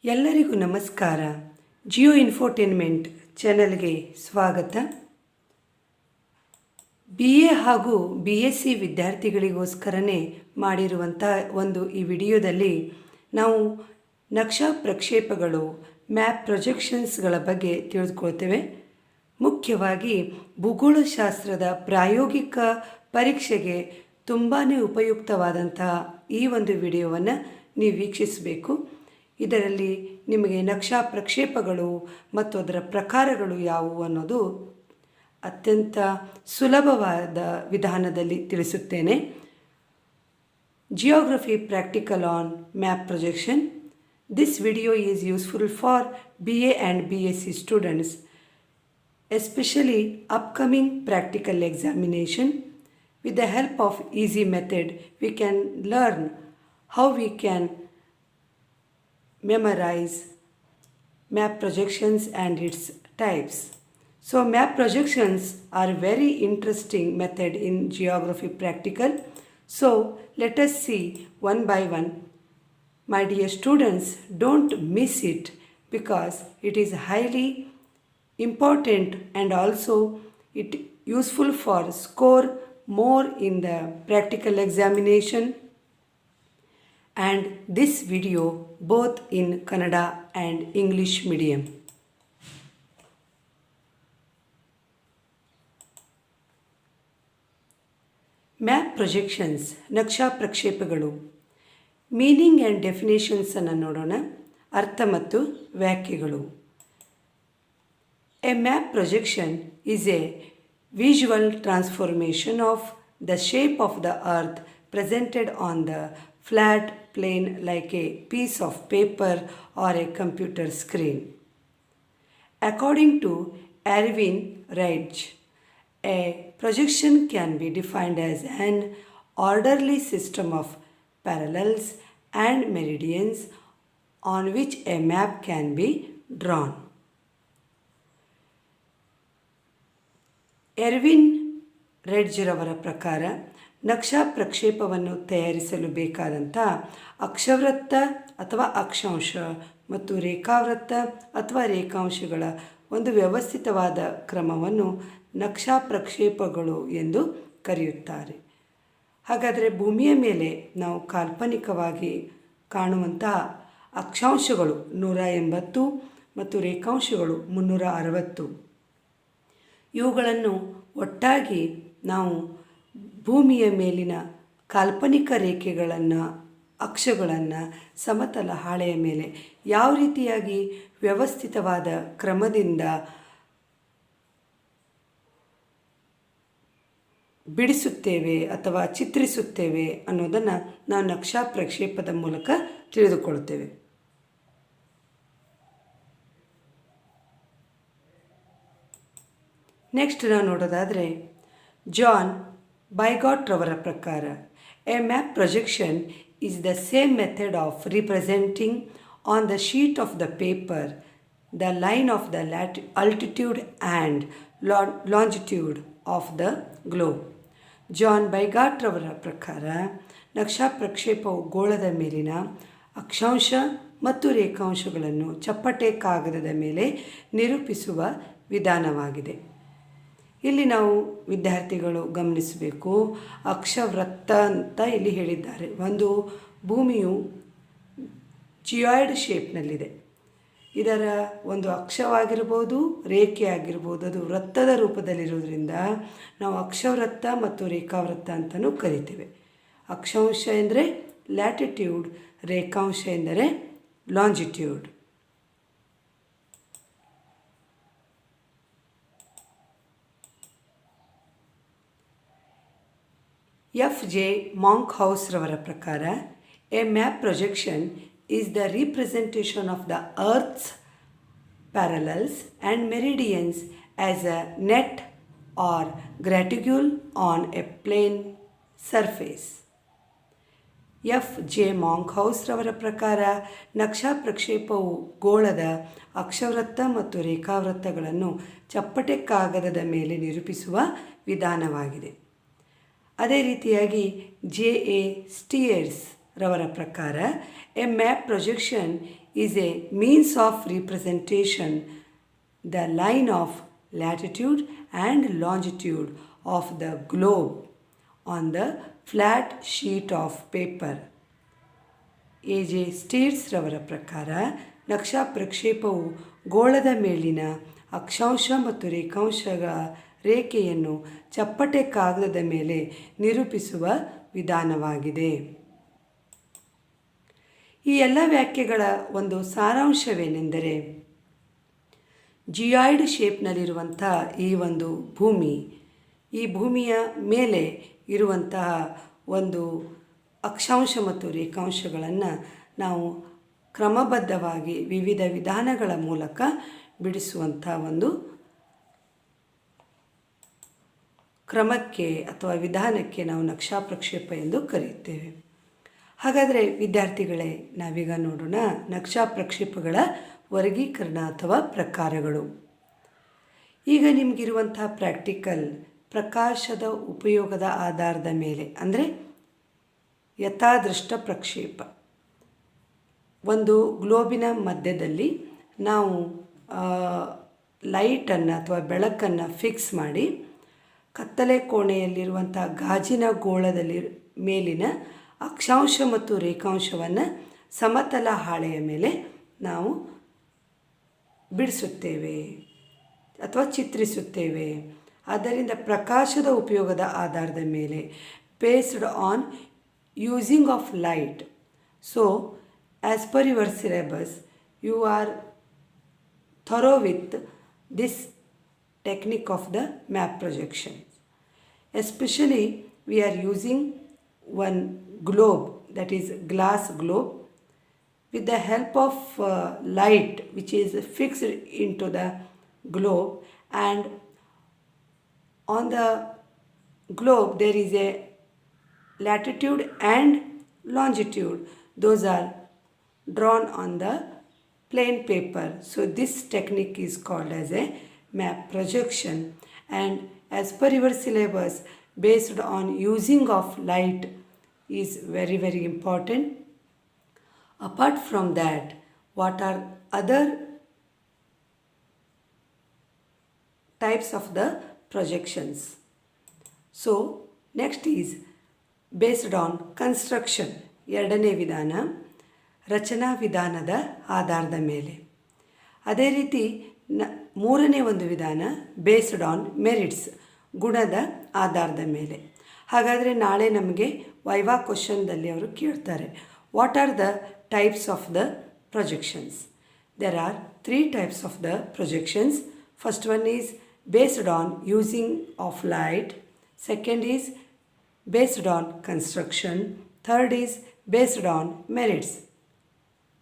ಎಲ್ಲರಿಗೂ ನಮಸ್ಕಾರ. ಜಿಯೋ ಇನ್ಫೋಟೈನ್ಮೆಂಟ್ ಚಾನೆಲ್ಗೆ ಸ್ವಾಗತ. BA ಹಾಗೂ BSc ವಿದ್ಯಾರ್ಥಿಗಳಿಗೋಸ್ಕರನೇ ಮಾಡಿರುವಂಥ ಈ ವಿಡಿಯೋದಲ್ಲಿ ನಾವು ನಕ್ಷಾ ಪ್ರಕ್ಷೇಪಗಳು ಮ್ಯಾಪ್ ಪ್ರೊಜೆಕ್ಷನ್ಸ್ಗಳ ಬಗ್ಗೆ ತಿಳಿದುಕೊಳ್ತೇವೆ. ಮುಖ್ಯವಾಗಿ ಭೂಗೋಳಶಾಸ್ತ್ರದ ಪ್ರಾಯೋಗಿಕ ಪರೀಕ್ಷೆಗೆ ತುಂಬಾ ಉಪಯುಕ್ತವಾದಂತಹ ಈ ಒಂದು ವಿಡಿಯೋವನ್ನು ನೀವು ವೀಕ್ಷಿಸಬೇಕು. ಇದರಲ್ಲಿ ನಿಮಗೆ ನಕ್ಷಾ ಪ್ರಕ್ಷೇಪಗಳು ಮತ್ತು ಅದರ ಪ್ರಕಾರಗಳು ಯಾವುವು ಅನ್ನೋದು ಅತ್ಯಂತ ಸುಲಭವಾದ ವಿಧಾನದಲ್ಲಿ ತಿಳಿಸುತ್ತೇನೆ. Geography practical on map projection. This video is useful for BA and BSc students, especially upcoming practical examination. With the help of easy method, we can learn how we can memorize map projections and its types. So map projections are very interesting method in geography practical. So let us see one by one. My dear students, don't miss it because it is highly important and also it useful for score more in the practical examination. And this video both in Kannada and English medium. Map projections, ನಕ್ಷಾ ಪ್ರಕ್ಷೇಪಗಳು. Meaning and ಡೆಫಿನೇಷನ್ಸನ್ನು ನೋಡೋಣ. ಅರ್ಥ ಮತ್ತು ವ್ಯಾಖ್ಯೆಗಳು. A map projection is a visual transformation of the shape of the earth presented on the flat plane like a piece of paper or a computer screen. According to Erwin Reich, a projection can be defined as an orderly system of parallels and meridians on which a map can be drawn. Erwin ರೆಡ್ಜ್ರವರ ಪ್ರಕಾರ ನಕ್ಷಾ ಪ್ರಕ್ಷೇಪವನ್ನು ತಯಾರಿಸಲು ಬೇಕಾದಂಥ ಅಕ್ಷವೃತ್ತ ಅಥವಾ ಅಕ್ಷಾಂಶ ಮತ್ತು ರೇಖಾವೃತ್ತ ಅಥವಾ ರೇಖಾಂಶಗಳ ಒಂದು ವ್ಯವಸ್ಥಿತವಾದ ಕ್ರಮವನ್ನು ನಕ್ಷಾ ಪ್ರಕ್ಷೇಪಗಳು ಎಂದು ಕರೆಯುತ್ತಾರೆ. ಹಾಗಾದರೆ ಭೂಮಿಯ ಮೇಲೆ ನಾವು ಕಾಲ್ಪನಿಕವಾಗಿ ಕಾಣುವಂತಹ ಅಕ್ಷಾಂಶಗಳು 180 ಮತ್ತು ರೇಖಾಂಶಗಳು 360. ಇವುಗಳನ್ನು ಒಟ್ಟಾಗಿ ನಾವು ಭೂಮಿಯ ಮೇಲಿನ ಕಾಲ್ಪನಿಕ ರೇಖೆಗಳನ್ನು, ಅಕ್ಷಗಳನ್ನು ಸಮತಲ ಹಾಳೆಯ ಮೇಲೆ ಯಾವ ರೀತಿಯಾಗಿ ವ್ಯವಸ್ಥಿತವಾದ ಕ್ರಮದಿಂದ ಬಿಡಿಸುತ್ತೇವೆ ಅಥವಾ ಚಿತ್ರಿಸುತ್ತೇವೆ ಅನ್ನೋದನ್ನು ನಾವು ನಕ್ಷಾ ಪ್ರಕ್ಷೇಪದ ಮೂಲಕ ತಿಳಿದುಕೊಳ್ಳುತ್ತೇವೆ. ನೆಕ್ಸ್ಟ್ ನಾವು ನೋಡೋದಾದರೆ ಜಾನ್ ಬೈಗಾಟ್ ರವರ ಪ್ರಕಾರ a map projection is the same method of representing on the sheet of the paper the line of the altitude and longitude of the globe. John Bygott ರವರ ಪ್ರಕಾರ ನಕ್ಷಾ ಪ್ರಕ್ಷೇಪವು ಗೋಳದ ಮೇಲಿನ ಅಕ್ಷಾಂಶ ಮತ್ತು ರೇಖಾಂಶಗಳನ್ನು ಚಪ್ಪಟೆ ಕಾಗದದ ಮೇಲೆ ನಿರೂಪಿಸುವ ವಿಧಾನವಾಗಿದೆ. ಇಲ್ಲಿ ನಾವು ವಿದ್ಯಾರ್ಥಿಗಳು ಗಮನಿಸಬೇಕು, ಅಕ್ಷವೃತ್ತ ಅಂತ ಇಲ್ಲಿ ಹೇಳಿದ್ದಾರೆ. ಒಂದು ಭೂಮಿಯು ಜಿಯಾಯ್ಡ್ ಶೇಪ್ನಲ್ಲಿದೆ. ಇದರ ಒಂದು ಅಕ್ಷವಾಗಿರ್ಬೋದು, ರೇಖೆ ಆಗಿರ್ಬೋದು, ಅದು ವೃತ್ತದ ರೂಪದಲ್ಲಿರೋದ್ರಿಂದ ನಾವು ಅಕ್ಷವೃತ್ತ ಮತ್ತು ರೇಖಾವೃತ್ತ ಅಂತಲೂ ಕರಿತೇವೆ. ಅಕ್ಷಾಂಶ ಎಂದರೆ ಲ್ಯಾಟಿಟ್ಯೂಡ್, ರೇಖಾಂಶ ಎಂದರೆ ಲಾಂಜಿಟ್ಯೂಡ್. F.J. Monkhouse ರವರ ಪ್ರಕಾರ a map projection is the representation of the earth's parallels and meridians as a net or graticule on a plane surface. F.J. Monkhouse ರವರ ಪ್ರಕಾರ ನಕ್ಷಾ ಪ್ರಕ್ಷೇಪವು ಗೋಳದ ಅಕ್ಷವೃತ್ತ ಮತ್ತು ರೇಖಾವೃತ್ತಗಳನ್ನು ಚಪ್ಪಟೆ ಕಾಗದದ ಮೇಲೆ ನಿರೂಪಿಸುವ ವಿಧಾನವಾಗಿದೆ. ಅದೇ ರೀತಿಯಾಗಿ J.A. ಸ್ಟಿಯರ್ಸ್ ರವರ ಪ್ರಕಾರ a map projection is a means of representation the line of latitude and longitude of the globe on the flat sheet of paper. A J. Steers ರವರ ಪ್ರಕಾರ ನಕ್ಷಾ ಪ್ರಕ್ಷೇಪವು ಗೋಳದ ಮೇಲಿನ ಅಕ್ಷಾಂಶ ಮತ್ತು ರೇಖಾಂಶಗಳ ರೇಖೆಯನ್ನು ಚಪ್ಪಟೆ ಕಾಗದದ ಮೇಲೆ ನಿರೂಪಿಸುವ ವಿಧಾನವಾಗಿದೆ. ಈ ಎಲ್ಲ ವ್ಯಾಖ್ಯೆಗಳ ಒಂದು ಸಾರಾಂಶವೇನೆಂದರೆ, ಜಿಯಾಯ್ಡ್ ಶೇಪ್ನಲ್ಲಿರುವಂಥ ಈ ಒಂದು ಭೂಮಿ, ಈ ಭೂಮಿಯ ಮೇಲೆ ಇರುವಂತಹ ಒಂದು ಅಕ್ಷಾಂಶ ಮತ್ತು ರೇಖಾಂಶಗಳನ್ನು ನಾವು ಕ್ರಮಬದ್ಧವಾಗಿ ವಿವಿಧ ವಿಧಾನಗಳ ಮೂಲಕ ಬಿಡಿಸುವಂಥ ಒಂದು ಕ್ರಮಕ್ಕೆ ಅಥವಾ ವಿಧಾನಕ್ಕೆ ನಾವು ನಕ್ಷಾ ಪ್ರಕ್ಷೇಪ ಎಂದು ಕರೆಯುತ್ತೇವೆ. ಹಾಗಾದರೆ ವಿದ್ಯಾರ್ಥಿಗಳೇ, ನಾವೀಗ ನೋಡೋಣ ನಕ್ಷಾ ಪ್ರಕ್ಷೇಪಗಳ ವರ್ಗೀಕರಣ ಅಥವಾ ಪ್ರಕಾರಗಳು. ಈಗ ನಿಮಗಿರುವಂಥ ಪ್ರಾಕ್ಟಿಕಲ್ ಪ್ರಕಾಶದ ಉಪಯೋಗದ ಆಧಾರದ ಮೇಲೆ, ಅಂದರೆ ಯಥಾದೃಷ್ಟ ಪ್ರಕ್ಷೇಪ. ಒಂದು ಗ್ಲೋಬಿನ ಮಧ್ಯದಲ್ಲಿ ನಾವು ಲೈಟನ್ನು ಅಥವಾ ಬೆಳಕನ್ನು ಫಿಕ್ಸ್ ಮಾಡಿ ಕತ್ತಲೆ ಕೋಣೆಯಲ್ಲಿರುವಂಥ ಗಾಜಿನ ಗೋಳದಲ್ಲಿ ಮೇಲಿನ ಅಕ್ಷಾಂಶ ಮತ್ತು ರೇಖಾಂಶವನ್ನು ಸಮತಲ ಹಾಳೆಯ ಮೇಲೆ ನಾವು ಬಿಡಿಸುತ್ತೇವೆ ಅಥವಾ ಚಿತ್ರಿಸುತ್ತೇವೆ. ಆದ್ದರಿಂದ ಪ್ರಕಾಶದ ಉಪಯೋಗದ ಆಧಾರದ ಮೇಲೆ, based on using of light. So as per your syllabus, you are thorough with this technique of the map projection. Especially we are using one globe, that is glass globe, with the help of light which is fixed into the globe, and on the globe there is a latitude and longitude. Those are drawn on the plain paper. So this technique is called as a map projection, and as per your syllabus, based on using of light is very very important. Apart from that, what are other types of the projections? So next is based on construction. ಎರಡನೇ ವಿಧಾನ ರಚನಾ ವಿಧಾನದ ಆಧಾರದ ಮೇಲೆ. ಅದೇ ರೀತಿ ಮೂರನೇ ಒಂದು ವಿಧಾನ ಬೇಸ್ಡ್ ಆನ್ ಮೆರಿಟ್ಸ್, ಗುಣದ ಆಧಾರದ ಮೇಲೆ. ಹಾಗಾದರೆ ನಾಳೆ ನಮಗೆ ವೈವಾ ಕ್ವಶನ್ದಲ್ಲಿ ಅವರು ಕೇಳ್ತಾರೆ, what are the types of the projections? There are 3 types of the projections. First one is based on using of light. Second is based on construction. Third is based on merits.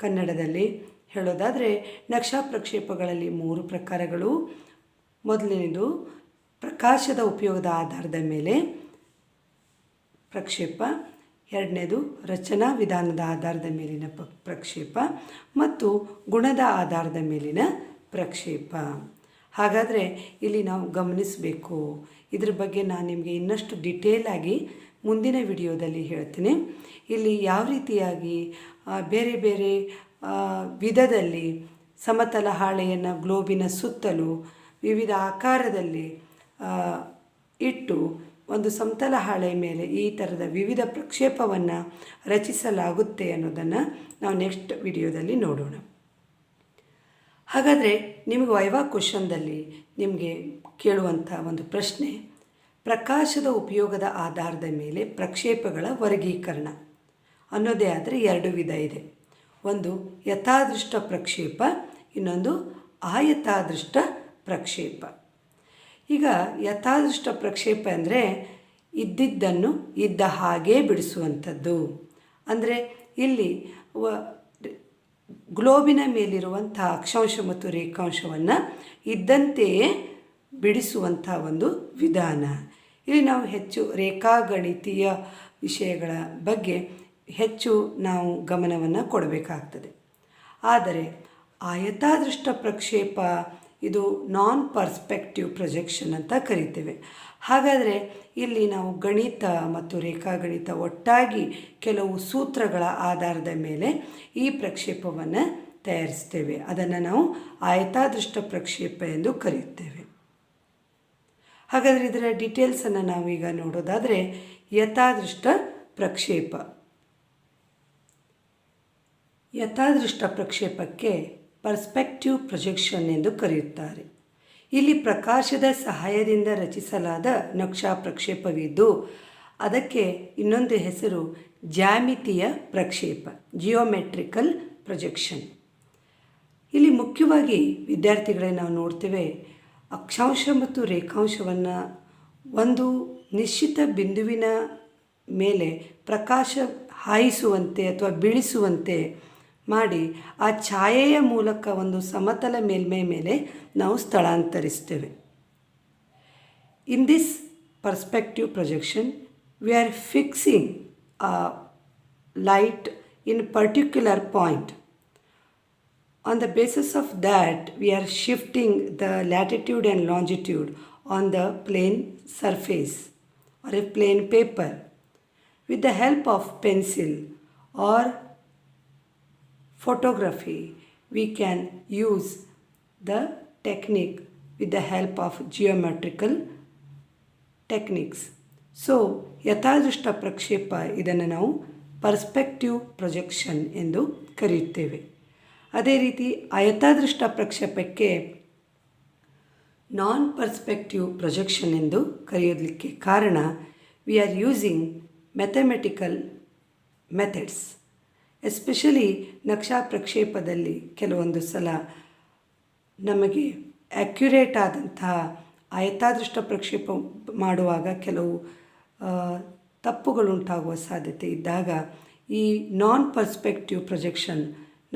ಕನ್ನಡದಲ್ಲಿ ಹೇಳೋದಾದರೆ ನಕ್ಷಾ ಪ್ರಕ್ಷೇಪಗಳಲ್ಲಿ 3 ಪ್ರಕಾರಗಳು. ಮೊದಲನೇದು ಪ್ರಕಾಶದ ಉಪಯೋಗದ ಆಧಾರದ ಮೇಲೆ ಪ್ರಕ್ಷೇಪ, ಎರಡನೇದು ರಚನಾ ವಿಧಾನದ ಆಧಾರದ ಮೇಲಿನ ಪ್ರಕ್ಷೇಪ ಮತ್ತು ಗುಣದ ಆಧಾರದ ಮೇಲಿನ ಪ್ರಕ್ಷೇಪ. ಹಾಗಾದರೆ ಇಲ್ಲಿ ನಾವು ಗಮನಿಸಬೇಕು, ಇದ್ರ ಬಗ್ಗೆ ನಾನು ನಿಮಗೆ ಇನ್ನಷ್ಟು ಡಿಟೇಲ್ ಆಗಿ ಮುಂದಿನ ವಿಡಿಯೋದಲ್ಲಿ ಹೇಳ್ತೀನಿ. ಇಲ್ಲಿ ಯಾವ ರೀತಿಯಾಗಿ ಬೇರೆ ಬೇರೆ ವಿಧದಲ್ಲಿ ಸಮತಲ ಹಾಳೆಯನ್ನು ಗ್ಲೋಬಿನ ಸುತ್ತಲೂ ವಿವಿಧ ಆಕಾರದಲ್ಲಿ ಇಟ್ಟು ಒಂದು ಸಮತಲ ಹಾಳೆಯ ಮೇಲೆ ಈ ಥರದ ವಿವಿಧ ಪ್ರಕ್ಷೇಪವನ್ನು ರಚಿಸಲಾಗುತ್ತೆ ಅನ್ನೋದನ್ನು ನಾವು ನೆಕ್ಸ್ಟ್ ವಿಡಿಯೋದಲ್ಲಿ ನೋಡೋಣ. ಹಾಗಾದರೆ ನಿಮಗೆ ವೈವಾ ಕ್ವಶನ್ದಲ್ಲಿ ನಿಮಗೆ ಕೇಳುವಂಥ ಒಂದು ಪ್ರಶ್ನೆ, ಪ್ರಕಾಶದ ಉಪಯೋಗದ ಆಧಾರದ ಮೇಲೆ ಪ್ರಕ್ಷೇಪಗಳ ವರ್ಗೀಕರಣ ಅನ್ನೋದೇ ಆದರೆ 2 ವಿಧ ಇದೆ. ಒಂದು ಯಥಾದೃಷ್ಟ ಪ್ರಕ್ಷೇಪ, ಇನ್ನೊಂದು ಆಯತಾದೃಷ್ಟ ಪ್ರಕ್ಷೇಪ. ಈಗ ಯಥಾದೃಷ್ಟ ಪ್ರಕ್ಷೇಪ ಅಂದರೆ ಇದ್ದಿದ್ದನ್ನು ಇದ್ದ ಹಾಗೇ ಬಿಡಿಸುವಂಥದ್ದು. ಅಂದರೆ ಇಲ್ಲಿ ಗ್ಲೋಬಿನ ಮೇಲಿರುವಂಥ ಅಕ್ಷಾಂಶ ಮತ್ತು ರೇಖಾಂಶವನ್ನು ಇದ್ದಂತೆಯೇ ಬಿಡಿಸುವಂಥ ಒಂದು ವಿಧಾನ. ಇಲ್ಲಿ ನಾವು ಹೆಚ್ಚು ರೇಖಾಗಣಿತೀಯ ವಿಷಯಗಳ ಬಗ್ಗೆ ಹೆಚ್ಚು ನಾವು ಗಮನವನ್ನು ಕೊಡಬೇಕಾಗ್ತದೆ. ಆದರೆ ಆಯತಾದೃಷ್ಟ ಪ್ರಕ್ಷೇಪ ಇದು ನಾನ್ ಪರ್ಸ್ಪೆಕ್ಟಿವ್ ಪ್ರೊಜೆಕ್ಷನ್ ಅಂತ ಕರಿತೇವೆ. ಹಾಗಾದರೆ ಇಲ್ಲಿ ನಾವು ಗಣಿತ ಮತ್ತು ರೇಖಾಗಣಿತ ಒಟ್ಟಾಗಿ ಕೆಲವು ಸೂತ್ರಗಳ ಆಧಾರದ ಮೇಲೆ ಈ ಪ್ರಕ್ಷೇಪವನ್ನು ತಯಾರಿಸ್ತೇವೆ. ಅದನ್ನು ನಾವು ಆಯತಾದೃಷ್ಟ ಪ್ರಕ್ಷೇಪ ಎಂದು ಕರೆಯುತ್ತೇವೆ. ಹಾಗಾದರೆ ಇದರ ಡೀಟೇಲ್ಸನ್ನು ನಾವೀಗ ನೋಡೋದಾದರೆ, ಯಥಾದೃಷ್ಟ ಪ್ರಕ್ಷೇಪ. ಯಥಾದೃಷ್ಟ ಪ್ರಕ್ಷೇಪಕ್ಕೆ ಪರ್ಸ್ಪೆಕ್ಟಿವ್ ಪ್ರೊಜೆಕ್ಷನ್ ಎಂದು ಕರೆಯುತ್ತಾರೆ. ಇಲ್ಲಿ ಪ್ರಕಾಶದ ಸಹಾಯದಿಂದ ರಚಿಸಲಾದ ನಕ್ಷಾ ಪ್ರಕ್ಷೇಪವಿದ್ದು ಅದಕ್ಕೆ ಇನ್ನೊಂದು ಹೆಸರು ಜ್ಯಾಮಿತೀಯ ಪ್ರಕ್ಷೇಪ, ಜಿಯೋಮೆಟ್ರಿಕಲ್ ಪ್ರೊಜೆಕ್ಷನ್. ಇಲ್ಲಿ ಮುಖ್ಯವಾಗಿ ವಿದ್ಯಾರ್ಥಿಗಳೇ ನಾವು ನೋಡ್ತೇವೆ, ಅಕ್ಷಾಂಶ ಮತ್ತು ರೇಖಾಂಶವನ್ನು ಒಂದು ನಿಶ್ಚಿತ ಬಿಂದುವಿನ ಮೇಲೆ ಪ್ರಕಾಶ ಹಾಯಿಸುವಂತೆ ಅಥವಾ ಬೀಳಿಸುವಂತೆ ಮಾಡಿ ಆ ಛಾಯೆಯ ಮೂಲಕ ಒಂದು ಸಮತಲ ಮೇಲ್ಮೈ ಮೇಲೆ ನಾವು ಸ್ಥಳಾಂತರಿಸ್ತೇವೆ. In this perspective projection we are fixing a light in particular point. On the basis of that, we are shifting the latitude and longitude on the plane surface or a plane paper. With the help of pencil or photography, we can use the technique with the help of geometrical techniques. So ಯಥಾದೃಷ್ಟ ಪ್ರಕ್ಷೇಪ, ಇದನ್ನು ನಾವು perspective projection ಎಂದು ಕರೆಯುತ್ತೇವೆ. ಅದೇ ರೀತಿ ಅಯಥಾದೃಷ್ಟ ಪ್ರಕ್ಷೇಪಕ್ಕೆ ನಾನ್ perspective projection ಎಂದು ಕರೆಯೋದಕ್ಕೆ ಕಾರಣ, we are using mathematical methods. Especially ನಕ್ಷಾ ಪ್ರಕ್ಷೇಪದಲ್ಲಿ ಕೆಲವೊಂದು ಸಲ ನಮಗೆ ಆ್ಯಕ್ಯುರೇಟ್ ಆದಂತಹ ಅಯಥಾದೃಷ್ಟ ಪ್ರಕ್ಷೇಪ ಮಾಡುವಾಗ ಕೆಲವು ತಪ್ಪುಗಳುಂಟಾಗುವ ಸಾಧ್ಯತೆ ಇದ್ದಾಗ ಈ ನಾನ್ ಪರ್ಸ್ಪೆಕ್ಟಿವ್ ಪ್ರೊಜೆಕ್ಷನ್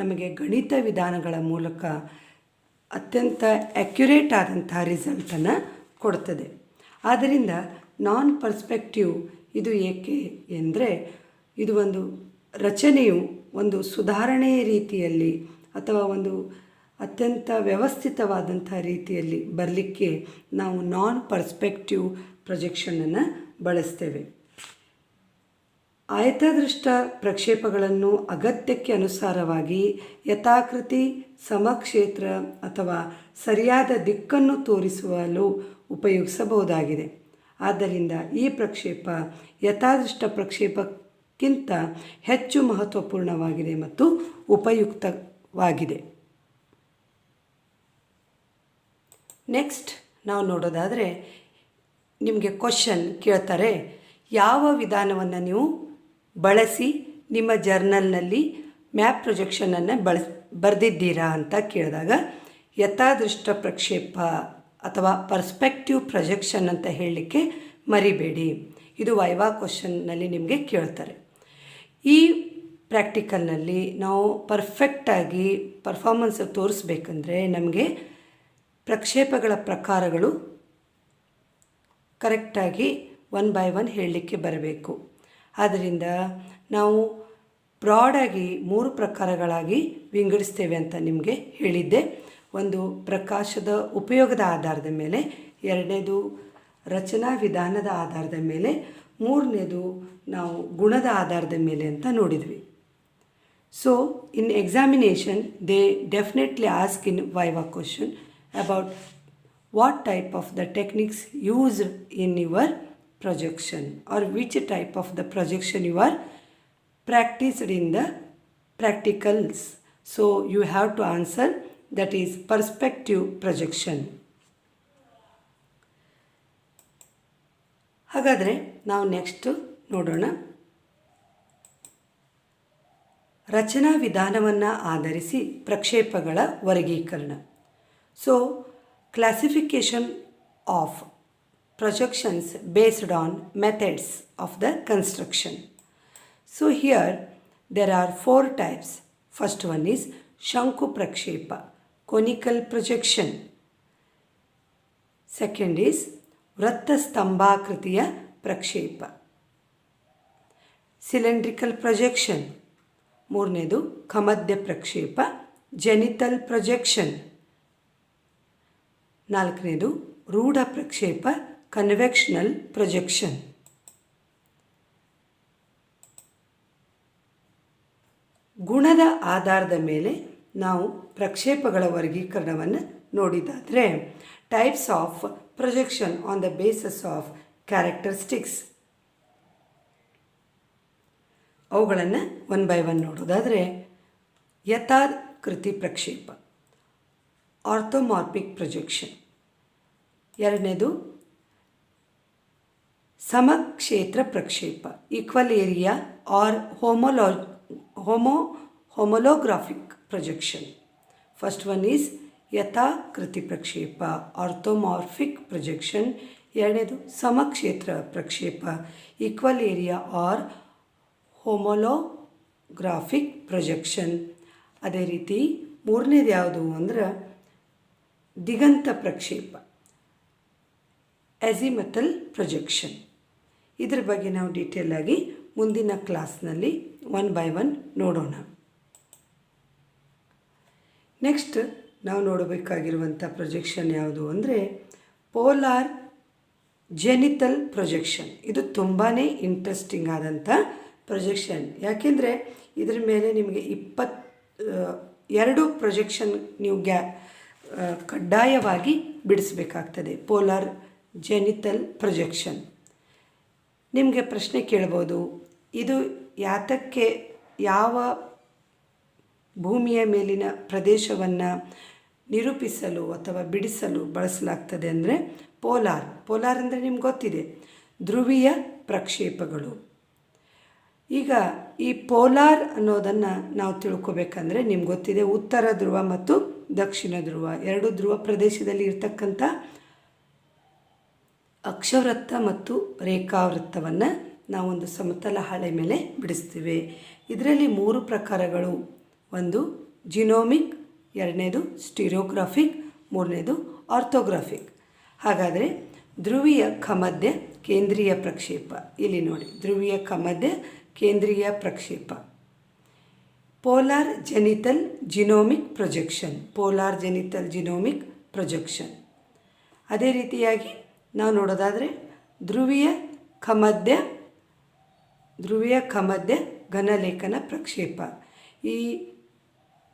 ನಮಗೆ ಗಣಿತ ವಿಧಾನಗಳ ಮೂಲಕ ಅತ್ಯಂತ ಆ್ಯಕ್ಯುರೇಟ್ ಆದಂತಹ ರಿಸಲ್ಟನ್ನು ಕೊಡ್ತದೆ. ಆದ್ದರಿಂದ ನಾನ್ ಪರ್ಸ್ಪೆಕ್ಟಿವ್ ಇದು ಏಕೆ ಎಂದರೆ, ಇದು ಒಂದು ರಚನೆಯು ಒಂದು ಸುಧಾರಣೆಯ ರೀತಿಯಲ್ಲಿ ಅಥವಾ ಒಂದು ಅತ್ಯಂತ ವ್ಯವಸ್ಥಿತವಾದಂಥ ರೀತಿಯಲ್ಲಿ ಬರಲಿಕ್ಕೆ ನಾವು ನಾನ್ ಪರ್ಸ್ಪೆಕ್ಟಿವ್ ಪ್ರೊಜೆಕ್ಷನನ್ನು ಬಳಸ್ತೇವೆ. ಆಯತಾದೃಷ್ಟ ಪ್ರಕ್ಷೇಪಗಳನ್ನು ಅಗತ್ಯಕ್ಕೆ ಅನುಸಾರವಾಗಿ ಯಥಾಕೃತಿ, ಸಮಕ್ಷೇತ್ರ ಅಥವಾ ಸರಿಯಾದ ದಿಕ್ಕನ್ನು ತೋರಿಸಲು ಉಪಯೋಗಿಸಬಹುದಾಗಿದೆ. ಆದ್ದರಿಂದ ಈ ಪ್ರಕ್ಷೇಪ ಯಥಾದೃಷ್ಟ ಪ್ರಕ್ಷೇಪಕ್ಕಿಂತ ಹೆಚ್ಚು ಮಹತ್ವಪೂರ್ಣವಾಗಿದೆ ಮತ್ತು ಉಪಯುಕ್ತವಾಗಿದೆ. ನೆಕ್ಸ್ಟ್ ನಾವು ನೋಡೋದಾದರೆ, ನಿಮಗೆ ಕ್ವಶನ್ ಕೇಳ್ತಾರೆ, ಯಾವ ವಿಧಾನವನ್ನು ನೀವು ಬಳಸಿ ನಿಮ್ಮ ಜರ್ನಲ್ನಲ್ಲಿ ಮ್ಯಾಪ್ ಪ್ರೊಜೆಕ್ಷನನ್ನು ಬರೆದಿದ್ದೀರಾ ಅಂತ ಕೇಳಿದಾಗ, ಯಥಾದೃಷ್ಟ ಪ್ರಕ್ಷೇಪ ಅಥವಾ ಪರ್ಸ್ಪೆಕ್ಟಿವ್ ಪ್ರೊಜೆಕ್ಷನ್ ಅಂತ ಹೇಳಲಿಕ್ಕೆ ಮರಿಬೇಡಿ. ಇದು ವೈವಾ ಕ್ವಶನ್ನಲ್ಲಿ ನಿಮಗೆ ಕೇಳ್ತಾರೆ. ಈ ಪ್ರಾಕ್ಟಿಕಲ್ನಲ್ಲಿ ನಾವು ಪರ್ಫೆಕ್ಟಾಗಿ ಪರ್ಫಾರ್ಮೆನ್ಸ್ ತೋರಿಸ್ಬೇಕಂದ್ರೆ ನಮಗೆ ಪ್ರಕ್ಷೇಪಗಳ ಪ್ರಕಾರಗಳು ಕರೆಕ್ಟಾಗಿ 1 by 1 ಹೇಳಲಿಕ್ಕೆ ಬರಬೇಕು. ಆದ್ದರಿಂದ ನಾವು ಬ್ರಾಡಾಗಿ 3 ಪ್ರಕಾರಗಳಾಗಿ ವಿಂಗಡಿಸ್ತೇವೆ ಅಂತ ನಿಮಗೆ ಹೇಳಿದ್ದೆ. ಒಂದು ಪ್ರಕಾಶದ ಉಪಯೋಗದ ಆಧಾರದ ಮೇಲೆ, ಎರಡನೇದು ರಚನಾ ವಿಧಾನದ ಆಧಾರದ ಮೇಲೆ, ಮೂರನೇದು ನಾವು ಗುಣದ ಆಧಾರದ ಮೇಲೆ ಅಂತ ನೋಡಿದ್ವಿ. So in examination they definitely ask in viva question about what type of the techniques used in your projection or which type of the projection you are practiced in the practicals. So you have to answer that is perspective projection. ಹಾಗಾದರೆ ನಾವು next ನೋಡೋಣ, ರಚನಾ ವಿಧಾನವನ್ನು ಆಧರಿಸಿ ಪ್ರಕ್ಷೇಪಗಳ ವರ್ಗೀಕರಣ. So, classification of projections based on methods of the construction. So, here there are 4 types. First one is Shanku Prakshepa, conical projection. Second is Vratta Stambhakritiya Prakshepa, cylindrical projection. ಮೂರನೇದು ಖಮದ್ಯ ಪ್ರಕ್ಷೇಪ, ಜೆನಿಟಲ್ projection. ನಾಲ್ಕನೇದು ರೂಢ ಪ್ರಕ್ಷೇಪ convectional projection. ಗುಣದ ಆಧಾರದ ಮೇಲೆ ನಾವು ಪ್ರಕ್ಷೇಪಗಳ ವರ್ಗೀಕರಣವನ್ನು ನೋಡಿದಾದರೆ types of projection on the basis of characteristics, ಅವುಗಳನ್ನು ಒನ್ ಬೈ ಒನ್ ನೋಡೋದಾದರೆ ಯಥಾಕೃತಿ ಪ್ರಕ್ಷೇಪ, ಆರ್ಥೋಮಾರ್ಫಿಕ್ ಪ್ರೊಜೆಕ್ಷನ್. ಎರಡನೇದು ಸಮಕ್ಷೇತ್ರ ಪ್ರಕ್ಷೇಪ, equal area or homolographic projection. First one is ಯಥಾಕೃತಿ ಪ್ರಕ್ಷೇಪ, ಆರ್ಥೋಮಾರ್ಫಿಕ್ ಪ್ರೊಜೆಕ್ಷನ್. ಎರಡನೇದು ಸಮಕ್ಷೇತ್ರ ಪ್ರಕ್ಷೇಪ, equal area or homolographic projection. ಅದೇ ರೀತಿ ಮೂರನೇದು ಯಾವುದು ಅಂದ್ರೆ ದಿಗಂತ ಪ್ರಕ್ಷೇಪ, ಅಜಿಮುಥಲ್ ಪ್ರೊಜೆಕ್ಷನ್. ಇದ್ರ ಬಗ್ಗೆ ನಾವು ಡೀಟೇಲ್ ಆಗಿ ಮುಂದಿನ ಕ್ಲಾಸ್ನಲ್ಲಿ ಒನ್ ಬೈ ಒನ್ ನೋಡೋಣ. ನೆಕ್ಸ್ಟ್ ನಾವು ನೋಡಬೇಕಾಗಿರುವಂಥ ಪ್ರೊಜೆಕ್ಷನ್ ಯಾವುದು ಅಂದರೆ ಪೋಲಾರ್ ಜೆನಿಟಲ್ ಪ್ರೊಜೆಕ್ಷನ್. ಇದು ತುಂಬಾ ಇಂಟ್ರೆಸ್ಟಿಂಗ್ ಆದಂಥ ಪ್ರೊಜೆಕ್ಷನ್. ಯಾಕೆಂದರೆ ಇದ್ರ ಮೇಲೆ ನಿಮಗೆ 22 ಪ್ರೊಜೆಕ್ಷನ್ ನೀವು ಕಡ್ಡಾಯವಾಗಿ ಬಿಡಿಸಬೇಕಾಗ್ತದೆ. Polar ಜೆನಿಟಲ್ projection. ನಿಮಗೆ ಪ್ರಶ್ನೆ ಕೇಳ್ಬೋದು, ಇದು ಯಾತಕ್ಕೆ ಯಾವ ಭೂಮಿಯ ಮೇಲಿನ ಪ್ರದೇಶವನ್ನು ನಿರೂಪಿಸಲು ಅಥವಾ ಬಿಡಿಸಲು ಬಳಸಲಾಗ್ತದೆ ಅಂದರೆ ಪೋಲಾರ್ ಅಂದರೆ ನಿಮ್ಗೆ ಗೊತ್ತಿದೆ, ಧ್ರುವೀಯ ಪ್ರಕ್ಷೇಪಗಳು. ಈಗ ಈ ಪೋಲಾರ್ ಅನ್ನೋದನ್ನು ನಾವು ತಿಳ್ಕೊಬೇಕಂದ್ರೆ ನಿಮ್ಗೆ ಗೊತ್ತಿದೆ, ಉತ್ತರ ಧ್ರುವ ಮತ್ತು ದಕ್ಷಿಣ ಧ್ರುವ, ಎರಡು ಧ್ರುವ ಪ್ರದೇಶದಲ್ಲಿ ಇರ್ತಕ್ಕಂಥ ಅಕ್ಷವೃತ್ತ ಮತ್ತು ರೇಖಾವೃತ್ತವನ್ನು ನಾವೊಂದು ಸಮತಲ ಹಾಳೆ ಮೇಲೆ ಬಿಡಿಸ್ತೀವಿ. ಇದರಲ್ಲಿ 3 ಪ್ರಕಾರಗಳು. ಒಂದು ಜಿನೋಮಿಕ್, ಎರಡನೇದು ಸ್ಟೀರಿಯೋಗ್ರಾಫಿಕ್, ಮೂರನೇದು ಆರ್ಥೋಗ್ರಾಫಿಕ್. ಹಾಗಾದರೆ ಧ್ರುವೀಯ ಖಮದ್ಯ ಕೇಂದ್ರೀಯ ಪ್ರಕ್ಷೇಪ, ಇಲ್ಲಿ ನೋಡಿ, ಧ್ರುವೀಯ ಖಮದ್ಯ ಕೇಂದ್ರೀಯ ಪ್ರಕ್ಷೇಪ. Polar zenithal gnomonic projection, polar zenithal gnomonic projection. ಅದೇ ರೀತಿಯಾಗಿ ನಾವು ನೋಡೋದಾದರೆ ಧ್ರುವೀಯ ಖಮದ್ಯ ಘನಲೇಖನ ಪ್ರಕ್ಷೇಪ. ಈ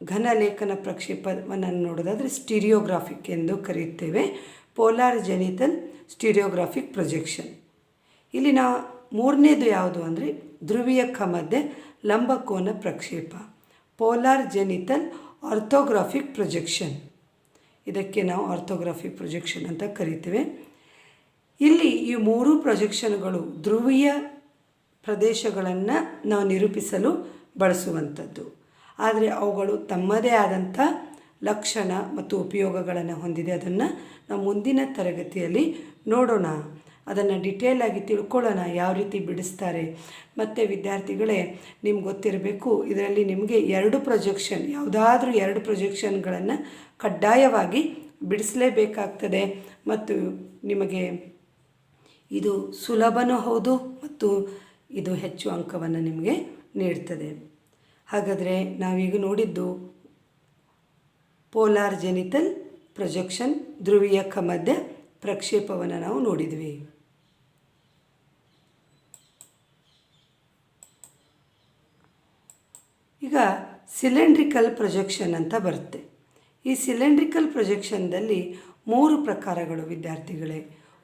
ಘನಲೇಖನ ಪ್ರಕ್ಷೇಪವನ್ನು ನೋಡೋದಾದರೆ ಸ್ಟೀರಿಯೋಗ್ರಾಫಿಕ್ ಎಂದು ಕರೆಯುತ್ತೇವೆ. Polar zenithal stereographic projection. ಇಲ್ಲಿ ಮೂರನೇದು ಯಾವುದು ಅಂದರೆ ಧ್ರುವೀಯ ಖಮದ್ಯ ಲಂಬಕೋನ ಪ್ರಕ್ಷೇಪ, ಪೋಲಾರ್ ಜೆನಿಟಲ್ ಆರ್ಥೋಗ್ರಾಫಿಕ್ ಪ್ರೊಜೆಕ್ಷನ್. ಇದಕ್ಕೆ ನಾವು ಆರ್ಥೋಗ್ರಾಫಿಕ್ ಪ್ರೊಜೆಕ್ಷನ್ ಅಂತ ಕರಿತೇವೆ. ಇಲ್ಲಿ ಈ 3 ಪ್ರೊಜೆಕ್ಷನ್ಗಳು ಧ್ರುವೀಯ ಪ್ರದೇಶಗಳನ್ನು ನಾವು ನಿರೂಪಿಸಲು ಬಳಸುವಂಥದ್ದು. ಆದರೆ ಅವುಗಳು ತಮ್ಮದೇ ಆದಂಥ ಲಕ್ಷಣ ಮತ್ತು ಉಪಯೋಗಗಳನ್ನು ಹೊಂದಿದೆ. ಅದನ್ನು ನಾವು ಮುಂದಿನ ತರಗತಿಯಲ್ಲಿ ನೋಡೋಣ, ಅದನ್ನು ಡಿಟೇಲಾಗಿ ತಿಳ್ಕೊಳ್ಳೋಣ, ಯಾವ ರೀತಿ ಬಿಡಿಸ್ತಾರೆ. ಮತ್ತು ವಿದ್ಯಾರ್ಥಿಗಳೇ, ನಿಮ್ಗೆ ಗೊತ್ತಿರಬೇಕು, ಇದರಲ್ಲಿ ನಿಮಗೆ 2 ಪ್ರೊಜೆಕ್ಷನ್, ಯಾವುದಾದ್ರೂ 2 ಪ್ರೊಜೆಕ್ಷನ್ಗಳನ್ನು ಕಡ್ಡಾಯವಾಗಿ ಬಿಡಿಸಲೇಬೇಕಾಗ್ತದೆ. ಮತ್ತು ನಿಮಗೆ ಇದು ಸುಲಭನೂ ಹೌದು ಮತ್ತು ಇದು ಹೆಚ್ಚು ಅಂಕವನ್ನು ನಿಮಗೆ ನೀಡ್ತದೆ. ಹಾಗಾದರೆ ನಾವೀಗ ನೋಡಿದ್ದು ಪೋಲಾರ್ ಜೆನಿಟಲ್ ಪ್ರೊಜೆಕ್ಷನ್, ಧ್ರುವೀಯ ಖಮದ್ಯ ಪ್ರಕ್ಷೇಪವನ್ನು ನಾವು ನೋಡಿದ್ವಿ. ಈಗ ಸಿಲಿಂಡ್ರಿಕಲ್ ಪ್ರೊಜೆಕ್ಷನ್ ಅಂತ ಬರುತ್ತೆ. ಈ ಸಿಲಿಂಡ್ರಿಕಲ್ ಪ್ರೊಜೆಕ್ಷನ್ದಲ್ಲಿ 3 ಪ್ರಕಾರಗಳು ವಿದ್ಯಾರ್ಥಿಗಳೇ.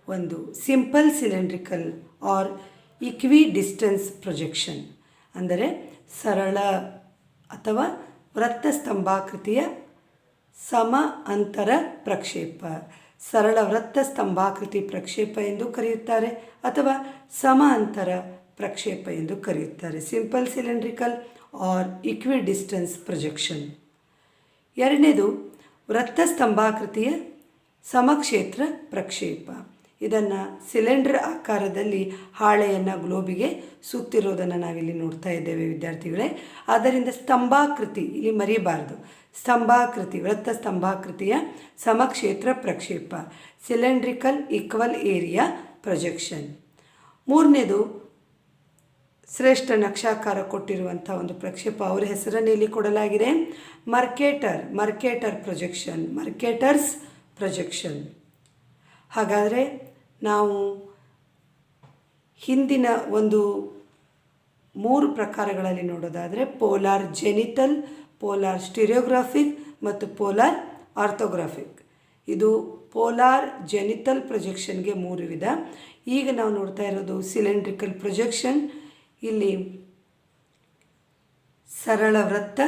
ಒಂದು simple cylindrical or equidistance projection, ಅಂದರೆ ಸರಳ ಅಥವಾ ವೃತ್ತ ಸ್ತಂಭಾಕೃತಿಯ ಸಮ ಅಂತರ ಪ್ರಕ್ಷೇಪ, ಸರಳ ವೃತ್ತ ಸ್ತಂಭಾಕೃತಿ ಪ್ರಕ್ಷೇಪ ಎಂದು ಕರೆಯುತ್ತಾರೆ ಅಥವಾ ಸಮ ಅಂತರ ಪ್ರಕ್ಷೇಪ ಎಂದು ಕರೆಯುತ್ತಾರೆ. Simple cylindrical or equidistance projection. ಎರಡನೇದು ವೃತ್ತ ಸ್ತಂಭಾಕೃತಿಯ ಸಮಕ್ಷೇತ್ರ ಪ್ರಕ್ಷೇಪ. ಇದನ್ನು ಸಿಲಿಂಡರ್ ಆಕಾರದಲ್ಲಿ ಹಾಳೆಯನ್ನು ಗ್ಲೋಬಿಗೆ ಸುತ್ತಿರೋದನ್ನು ನಾವಿಲ್ಲಿ ನೋಡ್ತಾ ಇದ್ದೇವೆ ವಿದ್ಯಾರ್ಥಿಗಳೇ. ಆದ್ದರಿಂದ ಸ್ತಂಭಾಕೃತಿ ಇಲ್ಲಿ ಮರಿಬಾರ್ದು, ಸ್ತಂಭಾಕೃತಿ, ವೃತ್ತ ಸ್ತಂಭಾಕೃತಿಯ ಸಮಕ್ಷೇತ್ರ ಪ್ರಕ್ಷೇಪ, ಸಿಲಿಂಡ್ರಿಕಲ್ ಈಕ್ವಲ್ ಏರಿಯಾ ಪ್ರೊಜೆಕ್ಷನ್. ಮೂರನೇದು ಶ್ರೇಷ್ಠ ನಕ್ಷಾಕಾರ ಕೊಟ್ಟಿರುವಂಥ ಒಂದು ಪ್ರಕ್ಷೇಪ, ಅವರ ಹೆಸರನ್ನು ಇಲ್ಲಿ ಕೊಡಲಾಗಿದೆ, ಮರ್ಕೇಟರ್ಸ್ ಪ್ರೊಜೆಕ್ಷನ್. ಹಾಗಾದರೆ ನಾವು ಹಿಂದಿನ ಒಂದು 3 ಪ್ರಕಾರಗಳಲ್ಲಿ ನೋಡೋದಾದರೆ ಪೋಲಾರ್ ಜೆನಿಟಲ್, ಪೋಲಾರ್ ಸ್ಟಿರಿಯೋಗ್ರಾಫಿಕ್ ಮತ್ತು ಪೋಲಾರ್ ಆರ್ಥೋಗ್ರಾಫಿಕ್. ಇದು ಪೋಲಾರ್ ಜೆನಿಟಲ್ ಪ್ರೊಜೆಕ್ಷನ್ಗೆ 3 ವಿಧ. ಈಗ ನಾವು ನೋಡ್ತಾ ಇರೋದು ಸಿಲಿಂಡ್ರಿಕಲ್ ಪ್ರೊಜೆಕ್ಷನ್. ಇಲ್ಲಿ ಸರಳ ವೃತ್ತ,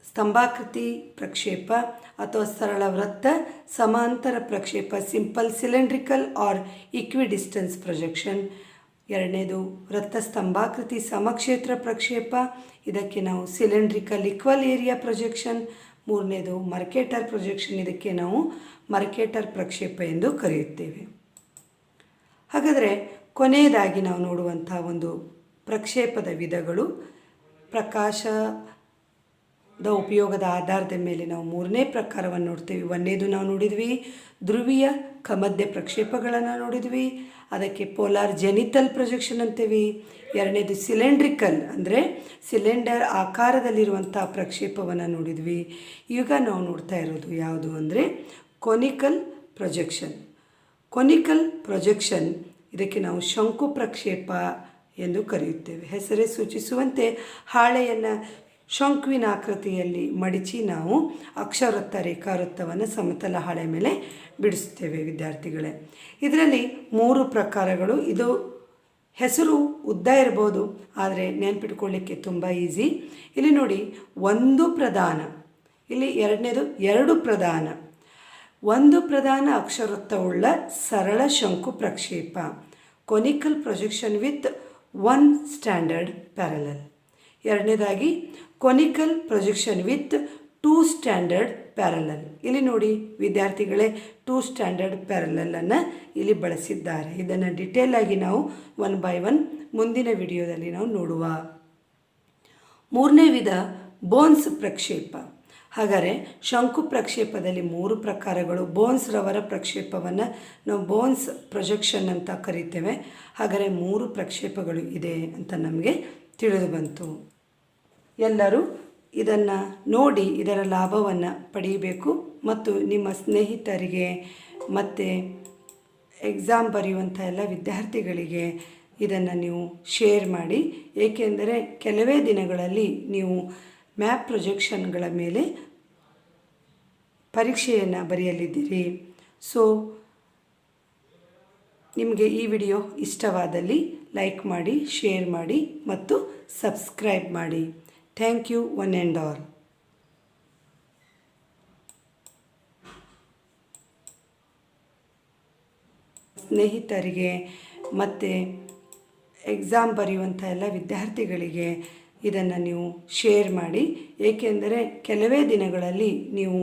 ಸ್ತಂಭಾಕೃತಿ ಪ್ರಕ್ಷೇಪ ಅಥವಾ ಸರಳ ವೃತ್ತ, ಸಮಾಂತರ ಪ್ರಕ್ಷೇಪ, ಸಿಂಪಲ್ ಸಿಲಿಂಡ್ರಿಕಲ್ ಆರ್ ಇಕ್ವಿಡಿಸ್ಟೆನ್ಸ್ ಪ್ರೊಜೆಕ್ಷನ್. ಎರಡನೇದು ವೃತ್ತ ಸ್ತಂಭಾಕೃತಿ ಸಮಕ್ಷೇತ್ರ ಪ್ರಕ್ಷೇಪ, ಇದಕ್ಕೆ ನಾವು ಸಿಲಿಂಡ್ರಿಕಲ್ ಈಕ್ವಲ್ ಏರಿಯಾ ಪ್ರೊಜೆಕ್ಷನ್. ಮೂರನೇದು ಮರ್ಕೇಟರ್ ಪ್ರೊಜೆಕ್ಷನ್, ಇದಕ್ಕೆ ನಾವು ಮರ್ಕೇಟರ್ ಪ್ರಕ್ಷೇಪ ಎಂದು ಕರೆಯುತ್ತೇವೆ. ಹಾಗಾದರೆ ಕೊನೆಯದಾಗಿ ನಾವು ನೋಡುವಂಥ ಒಂದು ಪ್ರಕ್ಷೇಪದ ವಿಧಗಳು, ಪ್ರಕಾಶದ ಉಪಯೋಗದ ಆಧಾರದ ಮೇಲೆ ನಾವು 3ನೇ ಪ್ರಕಾರವನ್ನು ನೋಡ್ತೀವಿ. 1ನೇದು ನಾವು ನೋಡಿದ್ವಿ, ಧ್ರುವೀಯ ಕಮಧ್ಯ ಪ್ರಕ್ಷೇಪಗಳನ್ನು ನೋಡಿದ್ವಿ, ಅದಕ್ಕೆ ಪೋಲಾರ್ ಜೆನಿಟಲ್ ಪ್ರೊಜೆಕ್ಷನ್ ಅಂತೀವಿ. 2ನೇದು ಸಿಲಿಂಡ್ರಿಕಲ್ ಅಂದರೆ ಸಿಲಿಂಡರ್ ಆಕಾರದಲ್ಲಿರುವಂಥ ಪ್ರಕ್ಷೇಪವನ್ನು ನೋಡಿದ್ವಿ. ಈಗ ನಾವು ನೋಡ್ತಾ ಇರೋದು ಯಾವುದು ಅಂದರೆ ಕೊನಿಕಲ್ ಪ್ರೊಜೆಕ್ಷನ್. ಕೊನಿಕಲ್ ಪ್ರೊಜೆಕ್ಷನ್, ಇದಕ್ಕೆ ನಾವು ಶಂಕು ಪ್ರಕ್ಷೇಪ ಎಂದು ಕರೆಯುತ್ತೇವೆ. ಹೆಸರೇ ಸೂಚಿಸುವಂತೆ ಹಾಳೆಯನ್ನು ಶಂಕುವಿನ ಆಕೃತಿಯಲ್ಲಿ ಮಡಿಚಿ ನಾವು ಅಕ್ಷವೃತ್ತ, ರೇಖಾವೃತ್ತವನ್ನು ಸಮತಲ ಹಾಳೆ ಮೇಲೆ ಬಿಡಿಸುತ್ತೇವೆ ವಿದ್ಯಾರ್ಥಿಗಳೇ. ಇದರಲ್ಲಿ 3 ಪ್ರಕಾರಗಳು. ಇದು ಹೆಸರು ಉದ್ದ ಇರ್ಬೋದು, ಆದರೆ ನೆನಪಿಟ್ಕೊಳ್ಳಿಕ್ಕೆ ತುಂಬ ಈಸಿ. ಇಲ್ಲಿ ನೋಡಿ, 1 ಪ್ರಧಾನ, ಇಲ್ಲಿ 2ನೇದು 2 ಪ್ರಧಾನ. 1 ಪ್ರಧಾನ ಅಕ್ಷವೃತ್ತವುಳ್ಳ ಸರಳ ಶಂಕು ಪ್ರಕ್ಷೇಪ, conical projection with 1 standard parallel. 2ನೇದಾಗಿ conical projection with 2 standard parallel. ಇಲ್ಲಿ ನೋಡಿ ವಿದ್ಯಾರ್ಥಿಗಳೇ, 2 ಸ್ಟ್ಯಾಂಡರ್ಡ್ ಪ್ಯಾರಲಲ್ಲನ್ನು ಇಲ್ಲಿ ಬಳಸಿದ್ದಾರೆ. ಇದನ್ನು ಡಿಟೇಲ್ ಆಗಿ ನಾವು 1 by 1 ಮುಂದಿನ ವಿಡಿಯೋದಲ್ಲಿ ನಾವು ನೋಡುವ. 3ನೇ ವಿಧ ಬೋನ್ಸ್ ಪ್ರಕ್ಷೇಪ. ಹಾಗಾದರೆ ಶಂಕು ಪ್ರಕ್ಷೇಪದಲ್ಲಿ 3 ಪ್ರಕಾರಗಳು. ಬೋನ್ಸ್ ರವರ ಪ್ರಕ್ಷೇಪವನ್ನು ನಾವು ಬೋನ್ಸ್ ಪ್ರೊಜೆಕ್ಷನ್ ಅಂತ ಕರಿತೇವೆ. ಹಾಗಾದರೆ 3 ಪ್ರಕ್ಷೇಪಗಳು ಇದೆ ಅಂತ ನಮಗೆ ತಿಳಿದು ಬಂತು. ಎಲ್ಲರೂ ಇದನ್ನು ನೋಡಿ ಇದರ ಲಾಭವನ್ನು ಪಡೆಯಬೇಕು ಮತ್ತು ನಿಮ್ಮ ಸ್ನೇಹಿತರಿಗೆ ಮತ್ತು ಎಕ್ಸಾಮ್ ಬರೆಯುವಂಥ ಎಲ್ಲ ವಿದ್ಯಾರ್ಥಿಗಳಿಗೆ ಇದನ್ನು ನೀವು ಶೇರ್ ಮಾಡಿ. ಏಕೆಂದರೆ ಕೆಲವೇ ದಿನಗಳಲ್ಲಿ ನೀವು ಮ್ಯಾಪ್ ಪ್ರೊಜೆಕ್ಷನ್ಗಳ ಮೇಲೆ ಪರೀಕ್ಷೆಯನ್ನು ಬರೆಯಲಿದ್ದೀರಿ. ಸೊ ನಿಮಗೆ ಈ ವಿಡಿಯೋ ಇಷ್ಟವಾದಲ್ಲಿ ಲೈಕ್ ಮಾಡಿ, ಶೇರ್ ಮಾಡಿ ಮತ್ತು ಸಬ್ಸ್ಕ್ರೈಬ್ ಮಾಡಿ. Thank you one and all. ಸ್ನೇಹಿತರಿಗೆ ಮತ್ತು ಎಕ್ಸಾಮ್ ಬರೆಯುವಂಥ ಎಲ್ಲ ವಿದ್ಯಾರ್ಥಿಗಳಿಗೆ ಇದನ್ನು ನೀವು ಶೇರ್ ಮಾಡಿ. ಏಕೆಂದರೆ ಕೆಲವೇ ದಿನಗಳಲ್ಲಿ ನೀವು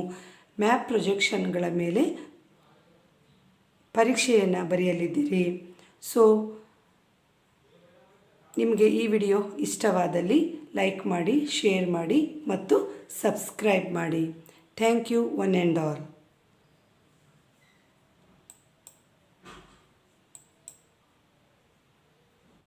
ಮ್ಯಾಪ್ ಪ್ರೊಜೆಕ್ಷನ್ಗಳ ಮೇಲೆ ಪರೀಕ್ಷೆಯನ್ನು ಬರೆಯಲಿದ್ದೀರಿ. ಸೊ ನಿಮಗೆ ಈ ವಿಡಿಯೋ ಇಷ್ಟವಾದಲ್ಲಿ ಲೈಕ್ ಮಾಡಿ, ಶೇರ್ ಮಾಡಿ ಮತ್ತು ಸಬ್ಸ್ಕ್ರೈಬ್ ಮಾಡಿ. Thank you one and all.